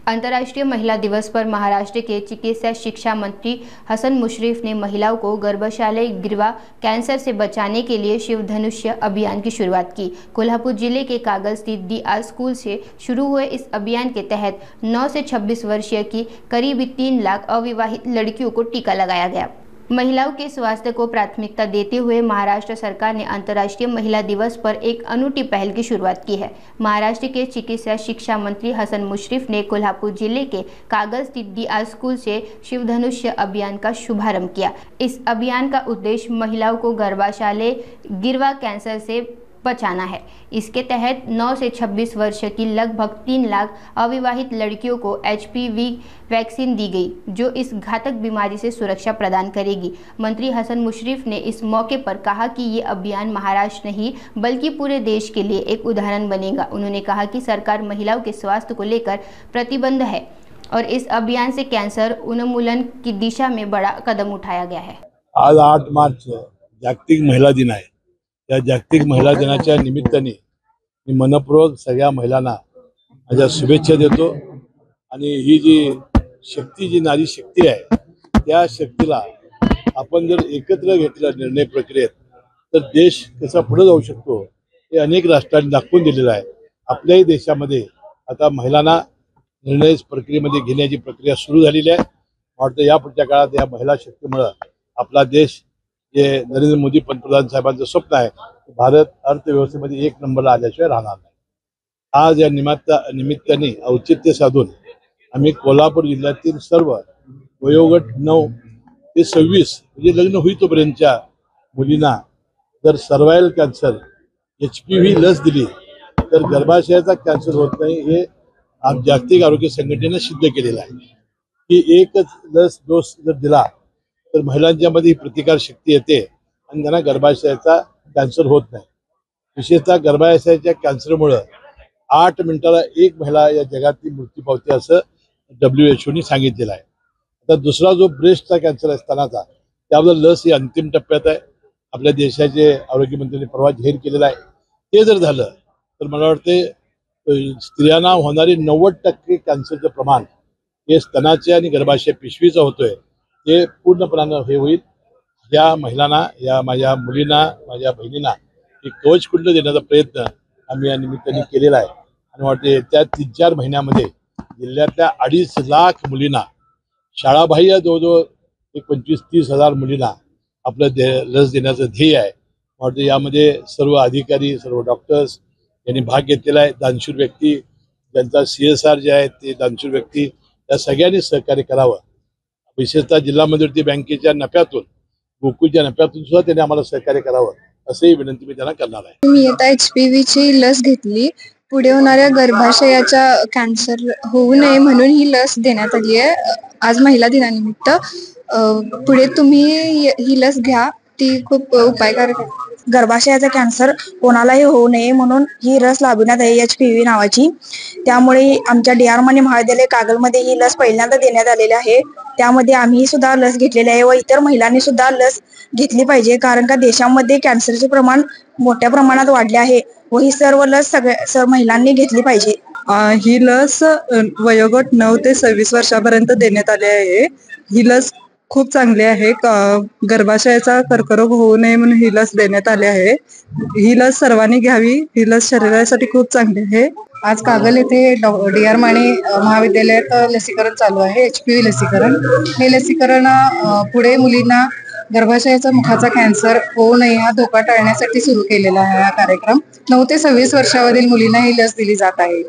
अंतर्राष्ट्रीय महिला दिवस पर महाराष्ट्र के चिकित्सा शिक्षा मंत्री हसन मुशर्रफ ने महिलाओं को गर्भाशय गिरवा कैंसर से बचाने के लिए शिवधनुष्य अभियान की शुरुआत की। कोल्हापुर जिले के कागल स्थित DR स्कूल से शुरू हुए इस अभियान के तहत 9 से 26 वर्षीय की करीब 3 लाख अविवाहित लड़कियों को टीका लगाया गया। महिलाओं के स्वास्थ्य को प्राथमिकता देते हुए महाराष्ट्र सरकार ने अंतर्राष्ट्रीय महिला दिवस पर एक अनूठी पहल की शुरुआत की है। महाराष्ट्र के चिकित्सा शिक्षा मंत्री हसन मुशर्रफ ने कोल्हापुर जिले के कागल स्थित DR स्कूल से शिवधनुष्य अभियान का शुभारंभ किया। इस अभियान का उद्देश्य महिलाओं को गर्भाशय गिरवा कैंसर से बचाना है। इसके तहत 9 से 26 वर्ष की लगभग 3 लाख अविवाहित लड़कियों को HPV वैक्सीन दी गई, जो इस घातक बीमारी से सुरक्षा प्रदान करेगी। मंत्री हसन मुशर्रफ ने इस मौके पर कहा कि ये अभियान महाराष्ट्र नहीं बल्कि पूरे देश के लिए एक उदाहरण बनेगा। उन्होंने कहा कि सरकार महिलाओं के स्वास्थ्य को लेकर प्रतिबद्ध है और इस अभियान से कैंसर उन्मूलन की दिशा में बड़ा कदम उठाया गया है। आज 8 मार्च जागतिक महिला दिन आहे। या जागतिक महिला दिनाच्या निमित्ताने मी मनपूर्वक सगळ्या महिलांना माझ्या शुभेच्छा देतो आणि ही जी शक्ती, जी नारी शक्ती आहे, त्या शक्तीला आपण जर एकत्र घेतलं निर्णय प्रक्रियेत तर देश कसा पुढे जाऊ शकतो हे अनेक राष्ट्रांनी दाखवून दिलेलं आहे। आपल्याही देशामध्ये आता महिलांना निर्णय प्रक्रियेमध्ये घेण्याची प्रक्रिया सुरू झालेली आहे। वाटतं या पुढच्या काळात या महिला शक्तीमुळे आपला देश जे नरेंद्र मोदी पंतप्रधान साहेबांचं स्वप्न आहे, भारत अर्थव्यवस्थेमध्ये 1 नंबरला आल्याशिवाय राहणार नाही। आज या निमित्ताने औचित्य साधून आम्ही कोल्हापूर जिल्ह्यातील सर्व वयोगट 9 ते 26 म्हणजे लग्न होईतोपर्यंतच्या मुलींना जर सर्वायरल कॅन्सर HPV लस दिली तर गर्भाशयाचा कॅन्सर होत नाही, हे जागतिक आरोग्य संघटनेने सिद्ध केलेलं आहे की एकच लस डोस जर दिला तर महिलांच्यामध्ये प्रतिकार शक्ती येते आणि त्यांना गर्भाशयाचा कॅन्सर होत नाही। विशेषतः गर्भाशयाच्या कॅन्सरमुळे 8 मिनिटाला 1 महिला या जगातली मृत्यू पावते असं WHO ने सांगितलेलं आहे। आता दुसरा जो ब्रेस्टचा कॅन्सर आहे स्तनाचा, त्याबद्दल लस ही अंतिम टप्प्यात आहे। आपल्या देशाचे आरोग्यमंत्र्यांनी परवा जाहीर केलेलं आहे। ते जर झालं तर मला वाटते स्त्रियांना होणारे 90% कॅन्सरचं प्रमाण हे स्तनाचे आणि गर्भाशय पिशवीचं होतोय, ते पूर्णपणे हे होईल। या महिलांना, या माझ्या मुलींना, माझ्या बहिणींना एक कवच कुंडल देण्याचा प्रयत्न आम्ही या निमित्ताने केलेला आहे आणि वाटते त्या 3-4 महिन्यामध्ये जिल्ह्यातल्या 2.5 लाख मुलींना शाळाबाह्य जवळजवळ 25-30 हजार मुलींना आपलं लस देण्याचं ध्येय आहे। वाटते यामध्ये सर्व अधिकारी, सर्व डॉक्टर्स यांनी भाग घेतलेला आहे। दानशूर व्यक्ती, ज्यांचा CSR जे आहे ते दानशूर व्यक्ती, या सगळ्यांनी सहकार्य करावं। विशेषतः जिल्हा मध्यवर्ती बँकेच्या नफ्यातून, गोकुळच्या नफ्यातून सुद्धा त्यांनी आम्हाला सहकार्य करावं असंही विनंती मी त्यांना करणार आहे। मी आता HPV ची लस घेतली। पुढे होणाऱ्या गर्भाशयाचा कॅन्सर होऊ नये म्हणून ही लस देण्यात आली आहे आज महिला दिनानिमित्त। पुढे तुम्ही ही लस घ्या, ती खूप उपायकारक आहे। गर्भाशयाचा कॅन्सर कोणालाही होऊ नये म्हणून ही लस लावण्यात आहे HPV नावाची। त्यामुळे आमच्या DR माने महाविद्यालय कागलमध्ये ही लस पहिल्यांदा देण्यात आलेली आहे। त्यामध्ये आम्ही सुद्धा लस घेतलेली आहे व इतर महिलांनी सुद्धा लस घेतली पाहिजे, कारण का देशामध्ये कॅन्सरचे प्रमाण मोठ्या प्रमाणात वाढले आहे व ही सर्व लस सर्व महिलांनी घेतली पाहिजे। ही लस वयोगट 9 ते 26 वर्षापर्यंत देण्यात आली आहे। ही लस खूप चांगली आहे। गर्भाशयाचा कर्करोग होऊ नये म्हणून ही लस देण्यात आली आहे। ही लस सर्वांनी घ्यावी। ही लस शरीरासाठी खूप चांगली आहे। आज कागल येथे DR माने महाविद्यालयात लसीकरण चालू आहे, HPV लसीकरण। हे लसीकरण पुढे मुलींना गर्भाशयाचा मुखाचा कॅन्सर होऊ नये हा धोका टाळण्यासाठी सुरू केलेला आहे हा कार्यक्रम। 9 ते 26 वर्षावरील मुलींना ही लस दिली जात आहे।